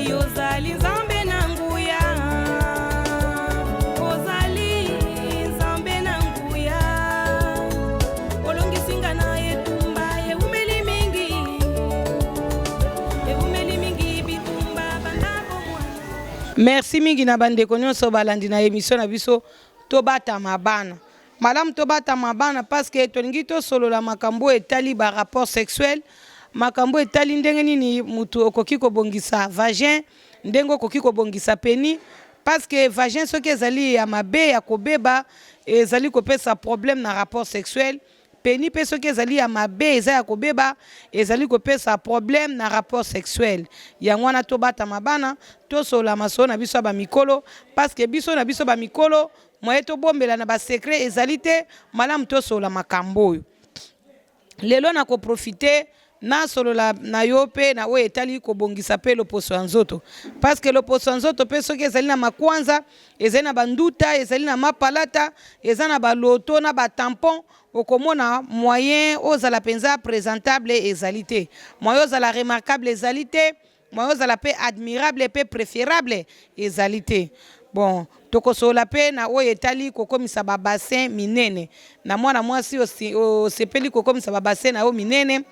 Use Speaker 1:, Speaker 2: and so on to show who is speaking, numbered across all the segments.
Speaker 1: yozali nzambe na nguya, ozali nzambe na nguya, olongisinga na etumba eumeli mingi bitumba bandako mwana. Merci mingi na bandeko nyonso balandi na émission na biso tobata mabana. Madame tobata mabana parce que tolingi to solo la makambo etali ba rapport sexuel. Makambo etali ndenge nini mutu okoki kobongisa vagin, ndenge okoki kobongisa peni parce que vagin soki ezali ya mabe ya kobeba ezali kopesa problème na rapport sexuel. Peni pe soki ezali ya mabe eza ya kobeba ezali kopesa problème na rapport sexuel. Yango wana tobata mabana to solo maso na biso ba mikolo parce que biso na biso ba mikolo moye to bombela na ba secret ezali te malamu to solo makambo oyo. Lelo na ko profiter na solo na yo pe na we etali ko bongisa pe loposo ya nzoto parce que loposo ya nzoto pe soki ezali na makwanza ezali na banduta ezali na mapalata ezali na baloto na batampon okomona moyen ozala penza présentable ezali te moyen ozala remarquable ezali te moyen ozala pe admirable pe préférable ezali te. Bon tokosola pe na oyo etali kokomisa ba bassin minene na mwana mwasi osepeli kokomisa ba bassin na o minene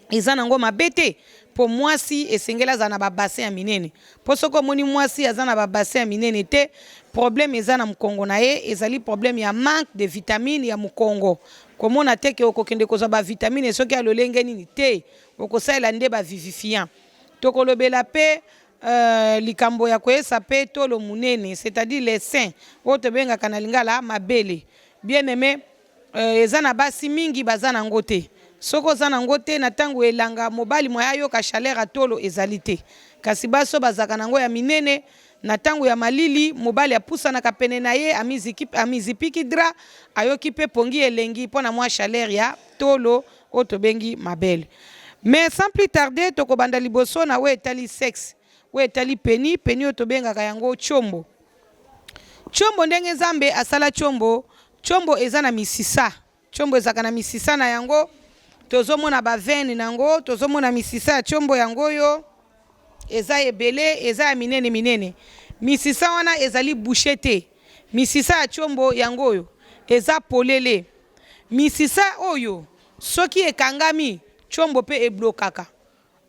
Speaker 1: eza nango mabete po mwasi esengela za na ba bassin ya minene po soko moni mwasi aza na ba bassin ya minene te problème eza na mukongo na ye ezali problème ya manque de vitamine ya mukongo komona te ke okokende kozwa ba vitamine soki alolenge nini te okosala nde ba vivifiant tokolobela pe likambo ya koyesa pe tolo munene c'est-à-dire les seins oyo tobengaka na lingala mabele bien aimé eza na basi mingi baza nango te soko za nango te na tango elanga mobali moya yoka chaleur atolo ezali te kasi baso bazaka nango ya minene na tango ya malili mobali apusana ka pene na ye amizipiki dra ayoki pe pongi elengi pona mwa chaleur ya tolo oyo tobengi mabele. Mais sans plus tarder tokobanda liboso na we etali sexe we etali peni oyo tobengaka yango chombo. Chombo ndenge Nzambe asala chombo eza na misisa chombo ezaka na misisa na yango tozomona ba veine nango tozomona misisa ya chombo yango yo eza ebele eza ya minene misisa wana ezali bouché te misisa ya chombo yango yo eza polele misisa oyo soki ekangami chombo pe eblokaka.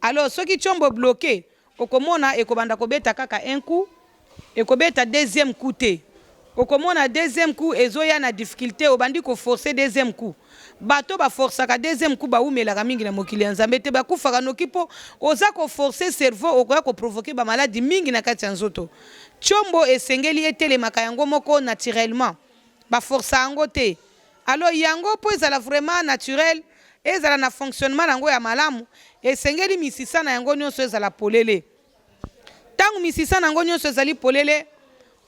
Speaker 1: Alors soki chombo bloqué okomona ekobanda kobeta kaka un coup ekobeta deuxième coup te okomona deuxième coup ezoya na difficulté obandi ko forcer deuxième coup bato ba forçaka deuxième coup ba umelaka mingi na mokili ya Nzambe te bakufaka noki po oza ko forcer cerveau okoya ko provoquer ba maladie mingi na kati ya nzoto. Chombo esengeli etelemaka yango moko naturellement ba força yango te. Alors yango po ezala vraiment naturel ezala na fonctionnement nango ya malamu esengeli misisa na yango nyonso ezala polele. Tangu misisa nango nyonso ezali polele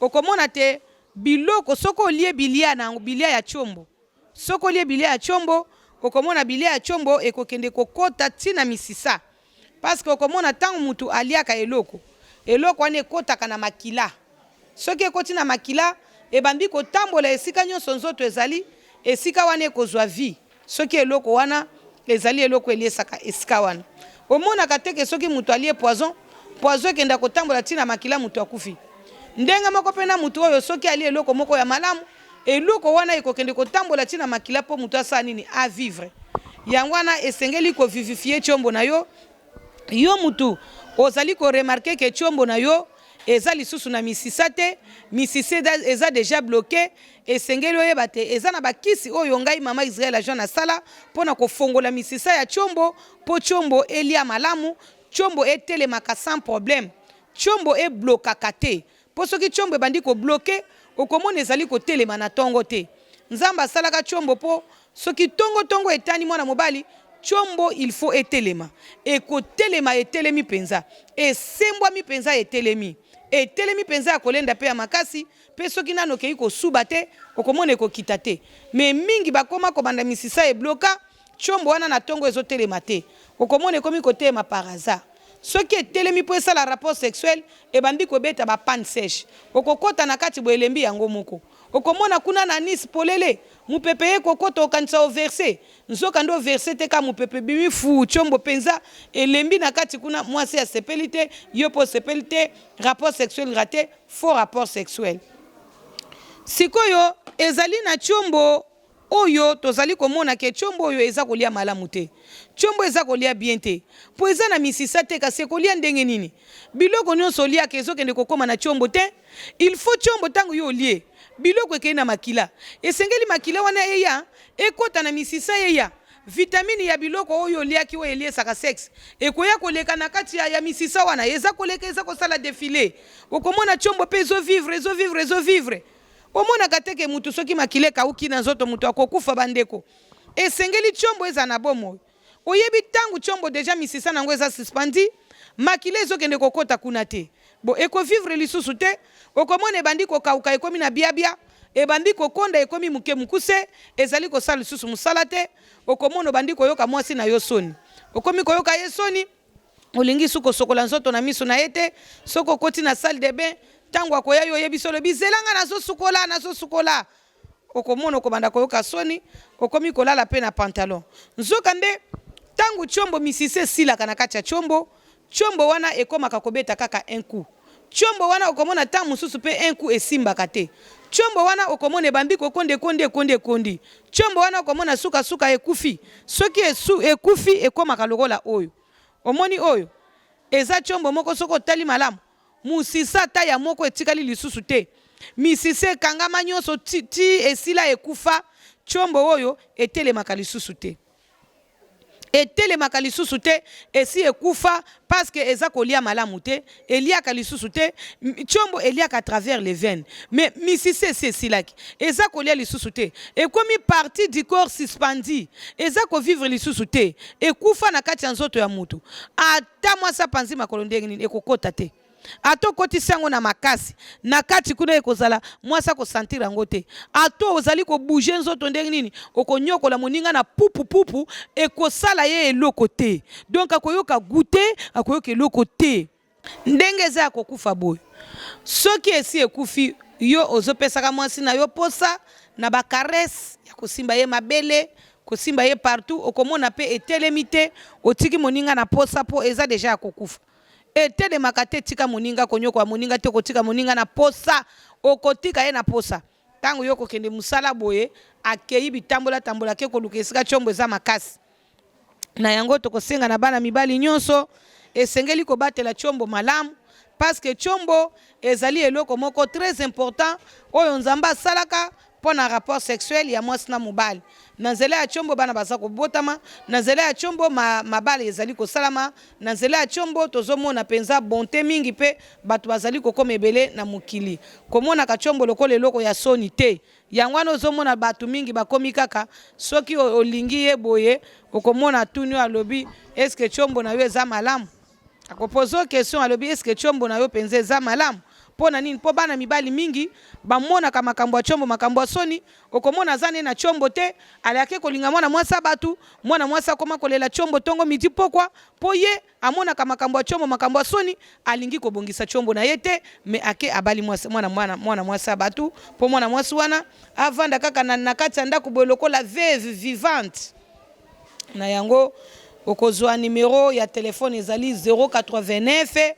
Speaker 1: okomona te biloko soko olie bilia ya chombo soko olie bilia ya chombo okomona bilia ya chombo ekokende kokota tina misisa parce que okomona tangu mutu aliaka eloko wana ekotaka na makila soki ekoti na makila ebambi kotambola esika nyonso nzoto ezali esika wana ekozwa vie soki eloko wana ezali eloko eliesaka esika wana omonaka teke soki mutu alie poison ekenda kotambola tina makila mutu akufi ndenga moko pena mutu oyo soki ali eloko moko ya malamu eloko wana ekokende kotambola tina makila po mutu asa nini a vivre yango wana esengeli ko vivifier chombo na yo mutu ozali ko remarquer que chombo na yo eza lisusu na misisa te misisa eza déjà bloqué esengeli oyeba te eza na bakisi oyo ngai mama Israel a jona sala pona kofongola misisa ya chombo po chombo elia malamu chombo etelemaka sans problème chombo eblokaka te po soki chombo ebandi ko bloqué okomona ezali kotelema na tongo te. Nzamba salaka chombo po soki tongo etani mwana mobali chombo il faut etelema ekotelema etelemi penza esembwa mi penza etelemi penza kolenda pe ya makasi pe soki nano kei ko suba te okomona ekokita te mais mingi bakoma ko banda misisa ebloka chombo wana na tongo ezotelema te okomona ekomi kotema par hasard soki etelemi po esala rapport sexuel ebandi kobeta ba panne sèche okokota na kati bo elembi yango moko okomona kuna na Nice polele mupepe ye kokota okanisa overse nzoka ndo verse te ka mupepe bimi fu chombo penza elembi na kati kuna mwasi ya sepeli te yo po sepeli te rapport sexuel raté faux rapport sexuel sikoyo ezali na chombo oyo tozali komona ke chombo oyo eza kolia malamu te chombo eza kolia bien te po eza na misisa te kasi kolia ndenge nini biloko nyonso lia ke ezokende kokoma na chombo te il faut chombo tango yo lie biloko ekei na makila esengeli makila wana eya ekota na misisa eya vitamine ya biloko oyo liaki oyo eliesaka sexe ekoya koleka na kati ya misisa wana eza koleka eza kosala défilé okomona chombo pe ezovivre omonaka teke mutu soki makile kauki na nzoto mutu akokufa bandeko esengeli chombo eza na bomo oyebi tangu chombo deja misisa nango eza suspendi makile ezokende kokota kuna te bo ekovivre lisusu te okomona ebandi kokauka ekomi na biabia ebandi kokonda ekomi muke mukuse ezali kosala lisusu musala te okomona obandi koyoka mwasi na yo soni okomi koyoka ye soni olingi suko sokola nzoto na miso na yete soko koti na salle de bain tango akoya yo yebi solo bizelanga nazo sukola okomona okobanda koyoka soni okomi kolala pe na pantalon nzoka nde tango chombo misise silaka na kati ya chombo wana ekomaka kobeta kaka un coup chombo wana okomona ta mususu pe un coup esimbaka te chombo wana okomona ebambi kondi chombo wana okomona suka ekufi soki ekufi ekomaka lokola oyo omoni oyo eza chombo moko soko tali malamu musisa ta ya moko etikali lisusu te misise kangama nyonso ti esila ekufa chombo oyo etelemaka lisusu te etelemaka lisusu te esi ekufa parce que eza kolia malamu te eliaka lisusu te chombo eliaka à travers les veines mais misise esi esilaki eza kolia lisusu te ekomi partie du corps suspendi eza kovivre lisusu te ekufa na kati ya nzoto ya mutu ata mwasi apanzi makolo ndenge nini ekokota te ato kotisi yango na makasi na kati kuna ekozala mwasi akosentir yango te ato ozali kobouge nzoto ndenge nini okonyokola moninga na pupu ekosala ye eloko te donc akoyoka goûter akoyoka eloko te ndenge eza akokufa boye soki esi ekufi yo ozopesaka mwasi na yo posa na bakarese ya kosimba ye mabele kosimba ye partout okomona pe etelemi te otiki moninga na posa po eza deja akokufa etelemaka te tika moninga konyokola moninga te kotika moninga na posa okotika ye na posa tango yo kokende musala boye akei bitambola ke koluka esika chombo eza makasi na yango tokosenga na bana mibali nyonso esengeli kobatela chombo malamu parce que chombo ezali eloko moko très important oyo nzamba asalaka pona rapport sexuel ya mwasi na mobali na nzela ya chombo bana baza kobotama na nzela ya chombo mabali ezali kosalama na nzela ya chombo tozomona penza bonté mingi pe bato bazali kokoma ebele na mokili komona ka chombo lokola eloko ya soni te yango wana ozomona bato mingi bakomi kaka soki olingi ye boye okomona tuni alobi est-ce que chombo na yo eza malamu akopozo question alobi est-ce que chombo na yo penza eza malamu pona nini po bana mibali mingi bamonaka makambo ya chombo makambo ya soni okomona zane na chombo te alake kolinga mwana mwasa batu mwana mwasa koma kolela chombo tongo miti pokwa po ye amonaka makambo ya chombo makambo ya soni alingi kobongisa chombo na yete me ake abali mwana mwasa batu po mwana mwasi wana avanda kaka na kati ya ndako boye lokola veuve vivante na yango okozwa numero ya telefone ezali 089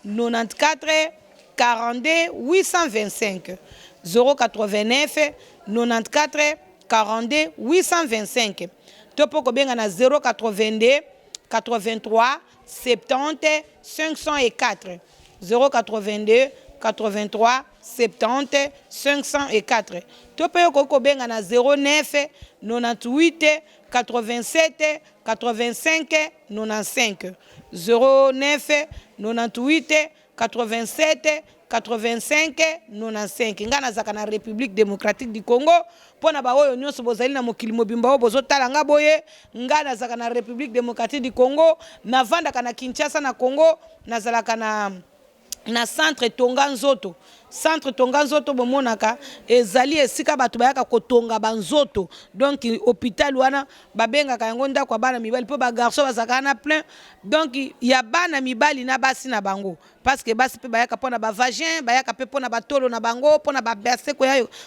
Speaker 1: 94 42 825 089 94 42 825 topo kobenga na 082 83 70 504 082 83 70 504 topo kobenga na 09 98 87 85 95 09 98 87 85 95 ngana zaka na République démocratique du Congo pona ba oyo nyonso bozali na mokili mobimba o bozotala nga boye ngana zaka na République démocratique du Congo na vanda kana Kinshasa na Congo na zalaka na centre Tonga Nzoto centre tonga nzoto bomonaka ezali esika bato bayaka kotonga banzoto donc hôpital wana babengaka yango ndako ya bana mibali mpo bagarçon bazalaka na plein donc ya bana mibali na basi na bango parce que basi mpe bayaka mpona bavagin bayaka mpe mpona batolo na bango mpona babase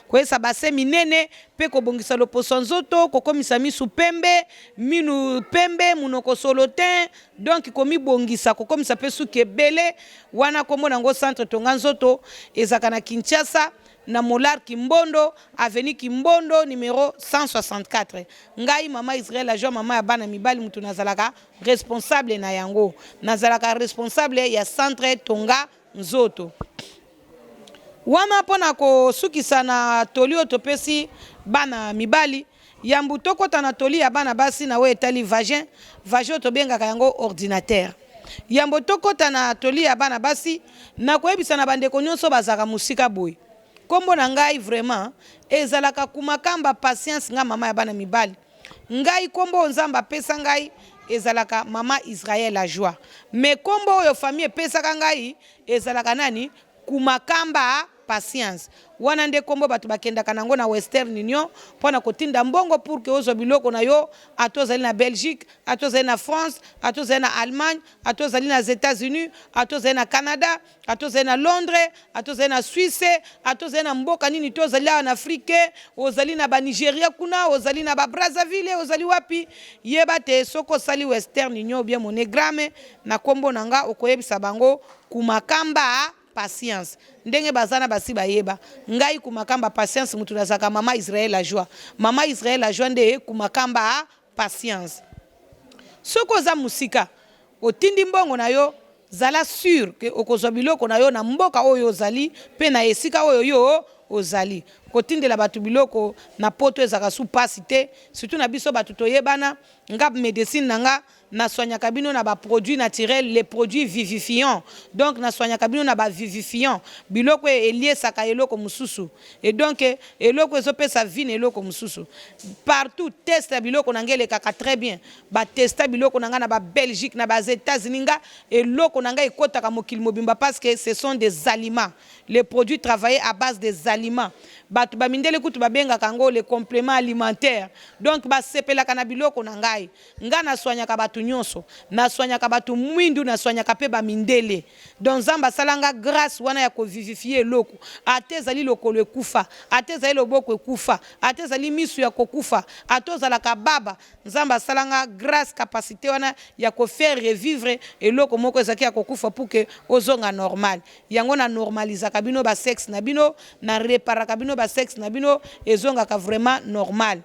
Speaker 1: koyesa base minene mpe kobongisa loposo nzoto kokomisa misu pembe minu pembe munoko solo te donc komibongisa kokomisa mpe suki ebele wana kombo nango centre tonga nzoto ezaka na Kinshasa na Molar Kimbondo avenue Kimbondo numéro 164 ngai mama Israël la joie mama ya bana mibali mutu nazalaka responsable na yango nazalaka responsable ya centre tonga nzoto wana pona ko sukisa na tolio topesi bana mibali yambu tokota na toli ya bana basi na we etali vagin to bengaka yango ordinateur yambo tokota na toli ya bana basi na koyebisa na bandeko nyonso bazaka musika boy kombo na ngai vraiment ezalaka kumakamba patience nga mama ya bana mibali ngai kombo nzamba pesa ngai ezalaka mama Israël la joie mais kombo oyo famille pesaka ngai ezalaka nani kumakamba patience wana nde kombo bato bakendaka nango na Western Union pona kotinda mbongo pour que ozo biloko na yo atozali na Belgique atozali na France atozali na Allemagne atozali na États-Unis atozali na Canada atozali na Londres atozali na Suisse atozali na mboka nini tozali na Afrique ozali na ba Nigeria kuna ozali na ba Brazzaville ozali wapi yeba te soko sali Western Union bien monogramme na kombo nanga okoyebisa bango kumakamba patience ndenge bazana basi bayeba ngai kumakamba patience mutu nazaka mama Israël la joie nde kumakamba patience soko za musika otindi mbongo na yo zala sûr que okozwa biloko na yo na mboka oyo ozali pe na esika oyo yo ozali kotindela batu biloko na poto ezaka su pasi te surtout na biso batu toyebana nga médecine nanga na soignaka bino na ba produits naturels les produits vivifiants donc na soignaka bino na ba vivifiants biloko eliesaka eloko mususu et donc eloko ezopesa vie na eloko mususu partout teste biloko nangele kaka très bien ba testa biloko nanga na ba Belgique na ba États-Unis nga eloko nanga ekotaka mokili mobimba parce que ce sont des aliments les produits travaillés à base des aliments batu ba mindele kutu babenga kango les compléments alimentaires donc ba sepelaka na biloko nangai nga na soignaka batu nyonso na soignaka batu mwindu na soignaka pe ba mindele donc zamba salanga grâce wana ya ko vivifier eloko atezali lokolo ekufa atezali loboko ekufa atezali misu ya kokufa atozala ka baba nzamba salanga grâce capacité wana ya ko faire revivre eloko moko ezaki ya kokufa pour que ozonga normal yango na normaliser kabino ba sexe na bino na réparer kabino ba sexe na bino ezonga ka vraiment normal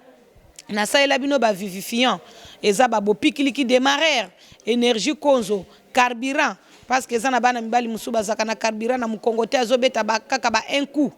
Speaker 1: na saela bino ba vivifiant eza ba bopikiliki démarrer énergie konzo carburant parce que za na bana mibali musuba zaka na carburant na mukongote azobeta ba kaka ba un coup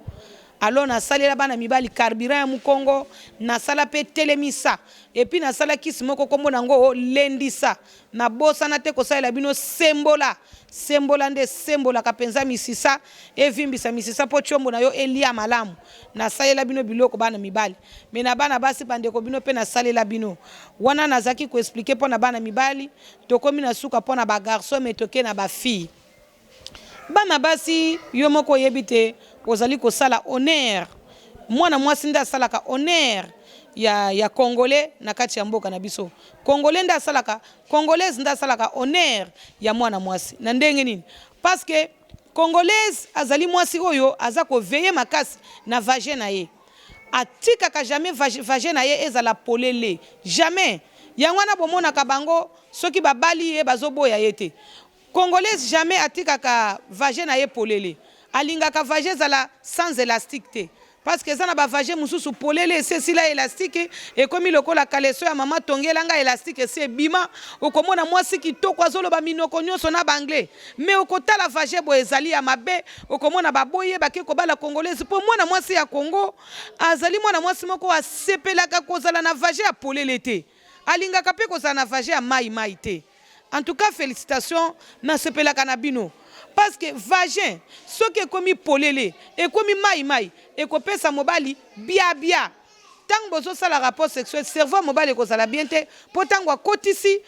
Speaker 1: alors na salela bana mibali carburant ya mukongo na sala pe telemisa et puis na sala kisimoko kombo nango lendisa na bosa na te ko salela bino sembola nde sembola kapenza misisa evimbisa misisa po chombo na yo elia malamu na salela bino biloko bana mibali me na bana basi bandeko bino pe na salela bino wana nazaki ko expliquer po na bana mibali tokomi na suka po na ba garçon me toke na ba fille bana basi yo moko yebite ozali ko sala honneur mwana mwasi nda salaka honneur ya congolais na kati ya mboka na biso congolais nda salaka congolaise nda salaka honneur ya mwana mwasi na ndenge nini parce que congolaise azali mwasi oyo azako veiller makasi na vagin na ye atika ka jamais vagin na ye ezala polele jamais yangwana bomona ka bango soki babali ye bazoboya yete congolaise jamais atika ka vagin na ye polele alinga ka vagin zala sans élastique te parce que ça na ba vagin mususu polele c'est la élastique et comme lokola kaleso ya mama tongelanga élastique c'est bima okomona mwasi kitoko azolo ba minoko nyonso na banglais mais okotala vagin bo ezali ya mabe okomona baboye bake ko bala congolaise po mwana mwasi ya Congo azali mwana mwasi moko asepelaka kozala na vagin ya polele te alinga ka pe kozala na vagin ya mai te en tout cas félicitations na sepelaka na bino parce que vagin soki ekomi polele ekomi mai ekopesa mobali bia tango bozo sala rapport sexuel cerveau mobali ekozala bien te po tango akotisi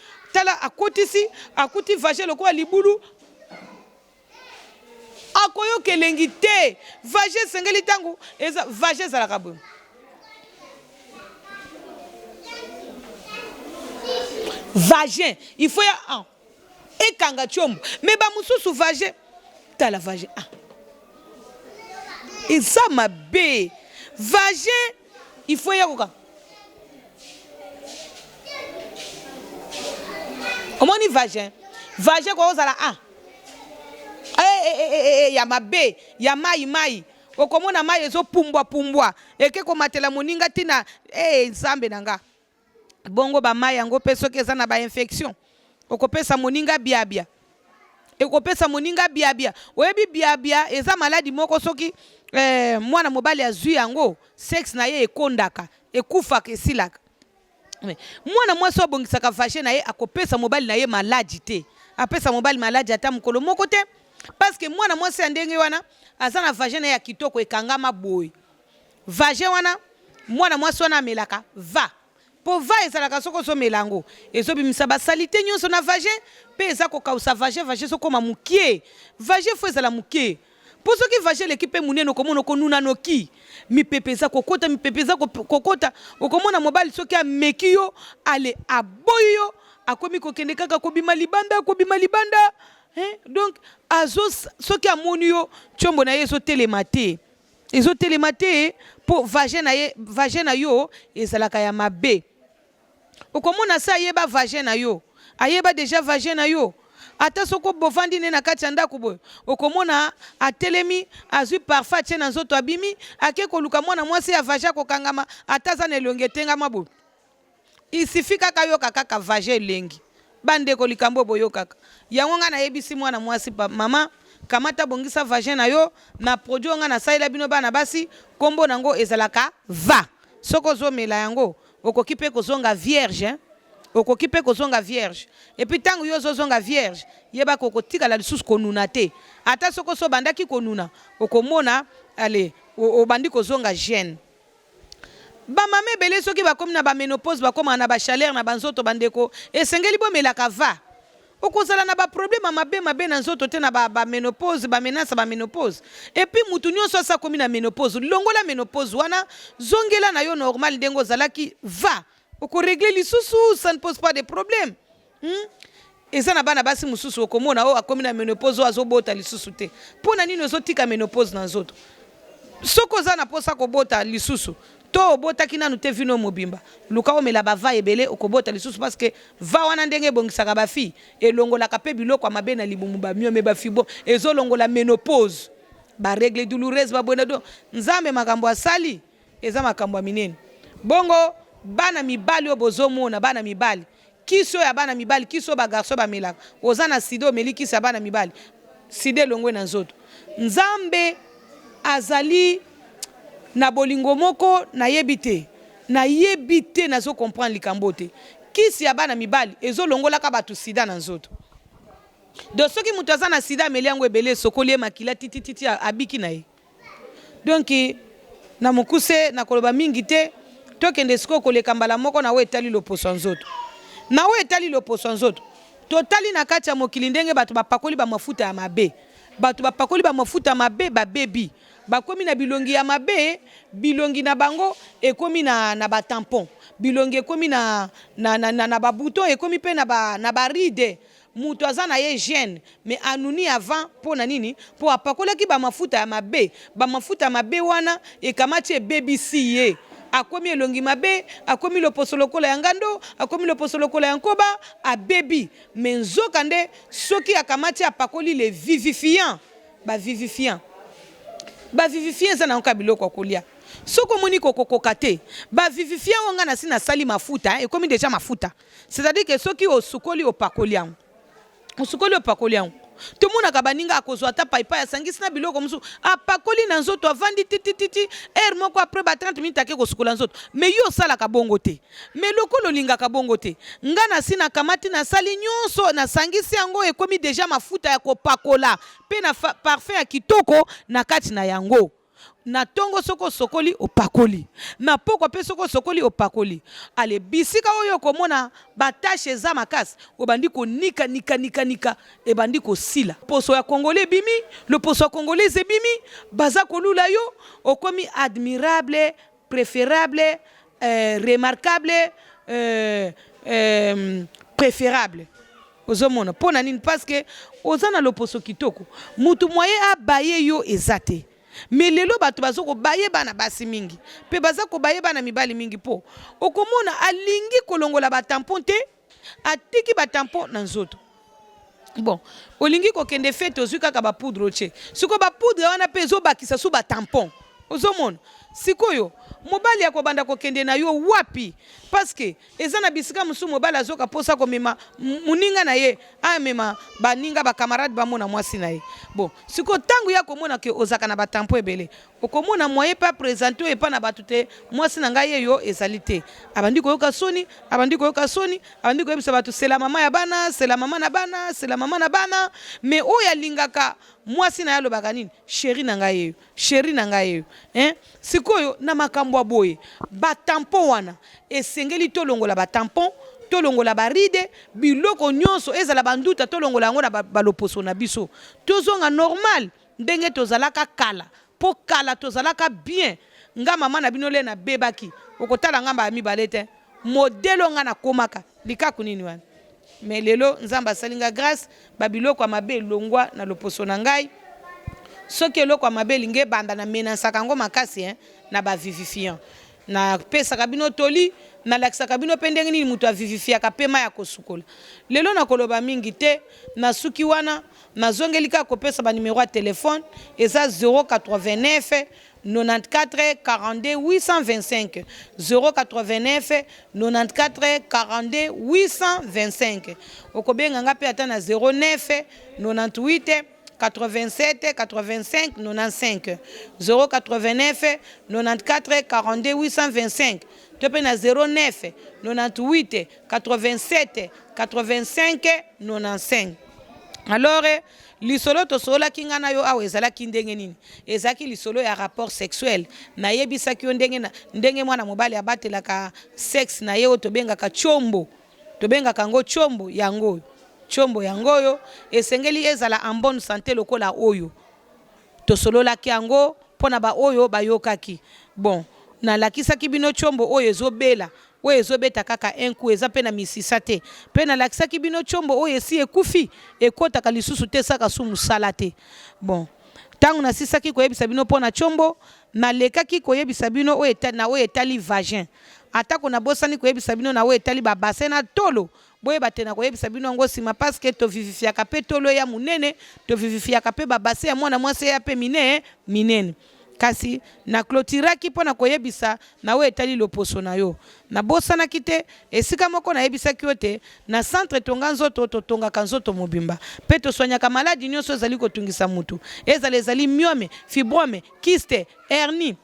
Speaker 1: akuti vagin lokola libulu akoyo kitoko elengi te. Vagin sengeli tango eza vagin za la kabou. Vagin, il faut ya et kanga chombo. Mais ba mususu vagin, ta la vagin. Et ça ma bé. Vagin, il faut ya koka. Comment on dit vagin? Vagin quoi aux ala ya mabe, ya mai. Okomona mai ezo pumbwa. Eke ko matela moninga tina nzambe nanga. Bongo ba mai yango peso ke na ba infection. Okopesa moninga biabia. Ekopesa moninga biabia. Oyebi biabia eza maladi moko soki mwana mobali azui yango sex na ye ekondaka, ekufa kesilaka. Mwana mwasi obongisaka vagin na ye akopesa mobali na ye maladi te. Apesa mobali maladi ata mukolo moko te. Parce que mwana mwasi andenge wana azana vagin na ya kitoko ekangama boy. Vagin wana mwana mwasi wana amelaka va. Po va ezalaka soko so melango. Ezobimisa ba salite nyonso na vagin pe eza ko kausa vagin soko ma mukie. Vagin fo ezala mukie. Po soki vagin l'équipe muneno komono ko nuna noki. Mi pepeza kokota kokota okomona mobali soki ameki yo ale aboyo akomi kokende kaka kobima libanda donc azos soki amoni yo chombo na yeso telemate po vagin na yo ezalaka ya mabe okomona sa yeba vagin na yo ayeba déjà vagin na yo ata soko bovandi ne na kati ya ndako boye okomona atelemi azui parfum tie na nzoto abimi ake koluka mwana mwasi ya vagin kokangama ata za na elongi etengama boye isifi kaka yo kaka vagin elengi bandeko likambo boyo kaka yango nga na yebisi mwana mwasi mama kamata bongisa vagin na yo na produit nga na saila bino bana basi kombo nango ezalaka va soko zomela yango okoki pe kozonga vierge et puis tango yo zozonga vierge yeba kokotika la lisusu konuna te ata soko so bandaki konuna okomona ale obandi kozonga gene ba mame belé soki bakomi na ba ménopause bakoma na ba chaleur na banzoto bandeko esengeli bomelaka va okozala na ba problème mabe na nzoto te na ba ménopause ba menace ba ménopause et puis mutu nyonso sa komi na ménopause longola ménopause wana zongela na yo normal dengo zalaki va oko régler lisusu ça ne pose pas de problème eza na bana basi mususu okomona o akomi na ménopause azobota lisusu te pona nini ozotika ménopause na nzoto soko za na posa kobota lisusu to obotaki nanu te vino mobimba luka omela bava ebele okobota lisusu parce que va wana ndenge bongisaka bafi elongolaka pe biloko mabe na libumu bamio me bafi bo ezolongola ménopause ba règle douloureuse babona do nzambe makambo asali eza makambo minene bongo bana mibali obozomona bana mibali kiso ya bana mibali kiso ba garçon ba melaka ozana sido meliki sa bana mibali side longwe na nzoto nzambe azali na bolingo moko na yebite nazo comprendre likambo te kisi ya bana mibali ezolongola ka batu sida na nzoto donc soki mutu aza na sida ameli yango ebele sokoli ye makila titititi abiki na ye donc na mokuse na koloba mingi te tokende siko koleka mbala moko na we etali loposo nzoto na we etali loposo nzoto totali na kati ya mokili ndenge batu bapakoli ba mafuta ya mabe batu bapakoli ba mafuta ya mabe ba baby bakomi na bilongi ya mabe bilongi na bango ekomi na ba tampon bilongi ekomi na ba bouton ekomi pe na ba ride mutu aza na ye gene mais anuni avant pona nini po apakolaki ba mafuta ya mabe wana ekamati ebebisi ye akomi elongi mabe akomi loposo lokola ya ngando akomi loposo lokola ya nkoba abebi mais nzoka nde soki akamati apakoli le vivifiant ba vivifiant eza na nka biloko kolia soko moni kokokoka te ba vivifiant wanga na sina sali mafuta ekomi déjà mafuta c'est-à-dire que soki osukoli opakoli yango tout mona kabaninga akozwa ta paipa ya sangisi na biloko musu apakoli na nzoto avandi titititi moko après ba 30 minutes ake kosukola nzoto mais yo sala ka bongo te mais lokolo linga ka bongo te nga na sina kamati na sali nyonso na sangisi yango ekomi déjà mafuta ya kopakola pe na parfum ya kitoko na kati na yango na tongo soko sokoli opakoli na poko pe soko sokoli opakoli ale bisika oyo komona batache eza makasi obandi ko nika ebandi ko sila poso ya congolais bimi le poso ya congolais bimi baza kolula yo okomi admirable préférable remarquable préférable ozomona pona nini parce que ozana loposo kitoko mutu moye abaye yo ezate mais lelo bato bazoko baye bana basi mingi pe bazako baye bana mibali mingi po okomona alingi kolongola ba tampon te atiki ba tampon na nzoto bon olingi kokende fete ozwi kaka ba poudre che siko ba poudre wana pe ezobakisa su ba tampon ozomona sikoyo mobali ya kobanda kokende na yo wapi parce que eza na bisika musu mobali azoka posa komema muninga na ye amema baninga ba camarade ba mona mwasi na ye bon siko tangu ya komona ke ozaka na batampo ebele okomona moye pa présenter epa na batute mwasi na ngai yo ezalité abandi koyoka soni abandi koyebisa batu c'est la maman ya bana c'est la maman na bana c'est la maman na bana mais oya lingaka mwasi na yalo bakanini chéri na ngai hein sikoyo na makambo boye batampo wana esengeli tolongola batampo tolongola baride biloko nyonso ezala banduta tolongola yango na baloposo na biso tozonga normal ndenge tozalaka kala po kala tozalaka bien nga mama na bino le na bebaki okotala ngamba ya mibale te modelo nga na komaka likaku nini wana mais lelo nzamba salinga grâce babiloko ya mabe longwa na loposo na ngai soki eloko ya mabe linge banda na menasaka ngo makasi na ba vivifiant na pesaka bino toli na lakisaka bino pe ndenge nini mutu avivifiaka pe ma ya kosukola lelo na koloba mingi te na suki wana nazongeli kaka kopesa ba numéro ya telefone eza 089 94 42 825 089 94 42 825 okobenga nga pe ata na 09 98 87 85 95 089 94 42 825 Topé na 09 98 87 85 95. Alors lisolo to sola kinga na yo awe ezala kindenge nini ezaki lisolo ya rapport sexuel na yebisa ki ndenge mwana mobali abatelaka sexe na ye otobenga ka chombo tobenga kango chombo yangoyo esengeli ezala en bonne santé lokola oyo to solola ki yango pona ba oyo bayokaki bon na lakisaki bino chombo oyo ezobela oyo ezobeta kaka enku eza pe na misisa te pe na lakisaki bino chombo oyo esi ekufi ekotaka lisusu te saka su musala te bon tangu na sisaki koyebisa bino pona chombo na lekaki koyebisa bino oyo etali vagin atako na bosani koyebisa bino na oyo etali ba bassin na tolo boye batena koyebisa bino ngo sima parce que to vivifiaka pe tolo ya munene to vivifiaka pe ba bassin ya mwana mwasi ya pe minene kasi na clôturaki pona koyebisa na we etali loposo na yo na bosana kite esika moko na yebisa kiote na centre tonga nzoto to tonga kanzoto mobimba pe to soignaka maladi nyonso ezali kotungisa mutu ezali myome fibrome kyste hernie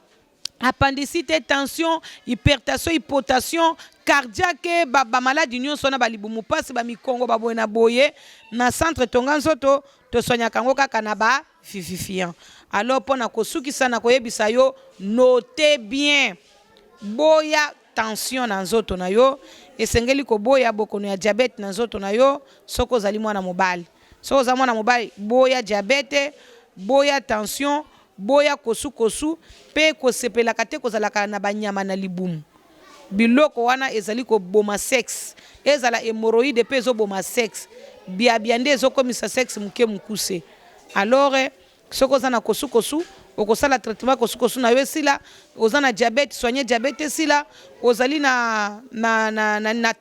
Speaker 1: appendicite tension hypertension hypotension cardiaque ba maladi nyonso na balibumu pasi ba mikongo ba boye na boye na centre tonga nzoto to soignaka ngo kaka na ba vivifiant. Alors pona kosukisa na koyebisa yo notez bien boya tension na nzoto na yo esengeli ko boya bokono ya diabete na nzoto na yo soko zali mwana mobali soko za mwana mobali boya diabete boya tension boya kosu pe kosepelaka te kozalaka na banyama na libumu biloko wana ezali ko boma sexe ezala hémorroïde pe zo boma sexe biabiande ezokomisa sexe muke mukuse. Alors soko zana kosu okosala traitement kosu na yo sila ozana diabete soigner diabete sila ozali na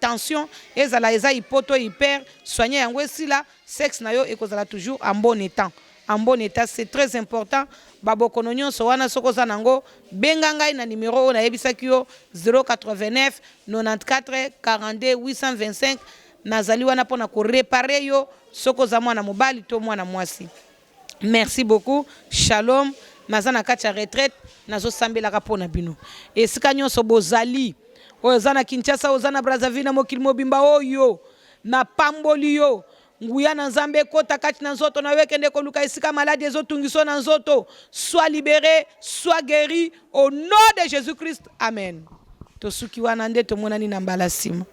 Speaker 1: tension ezala hypoto hyper soigner yango sila sexe na yo ekozala toujours en bon état c'est très important babokono nyonso wana soko zana ngo benga ngai na numéro na yebisaki yo 089 94 42 825 nazali wana pona ko réparer yo soko za mwana mobali to mwana mwasi. Merci beaucoup. Shalom. Nazana kacha retraite nazo sambelaka pona bino. Esika nyonso bozali. Ozana Kinshasa, ozana Brazzaville na mokili mobimba oyo. Na pamboli yo. nguya na nzambe kota kati na nzoto na wekende koluka esika maladi ezotungiso na nzoto. Sois libéré, sois guéri au nom de Jésus-Christ. Amen. Tosuki wana nde tomonani na mbala sima.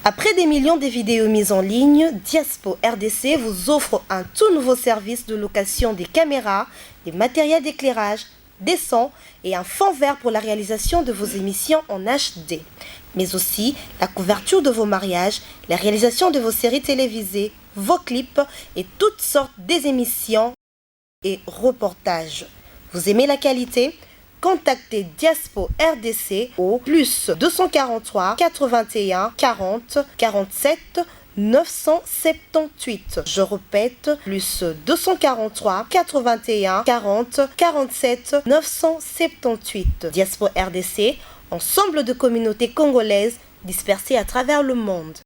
Speaker 2: Après des millions de vidéos mises en ligne, Diaspo RDC vous offre un tout nouveau service de location des caméras, des matériels d'éclairage, des sons et un fond vert pour la réalisation de vos émissions en HD. Mais aussi la couverture de vos mariages, la réalisation de vos séries télévisées, vos clips et toutes sortes d'émissions et reportages. Vous aimez la qualité ? Contactez Diaspo RDC au plus 243 81 40 47 978. Je répète, plus 243 81 40 47 978. Diaspo RDC, ensemble de communautés congolaises dispersées à travers le monde.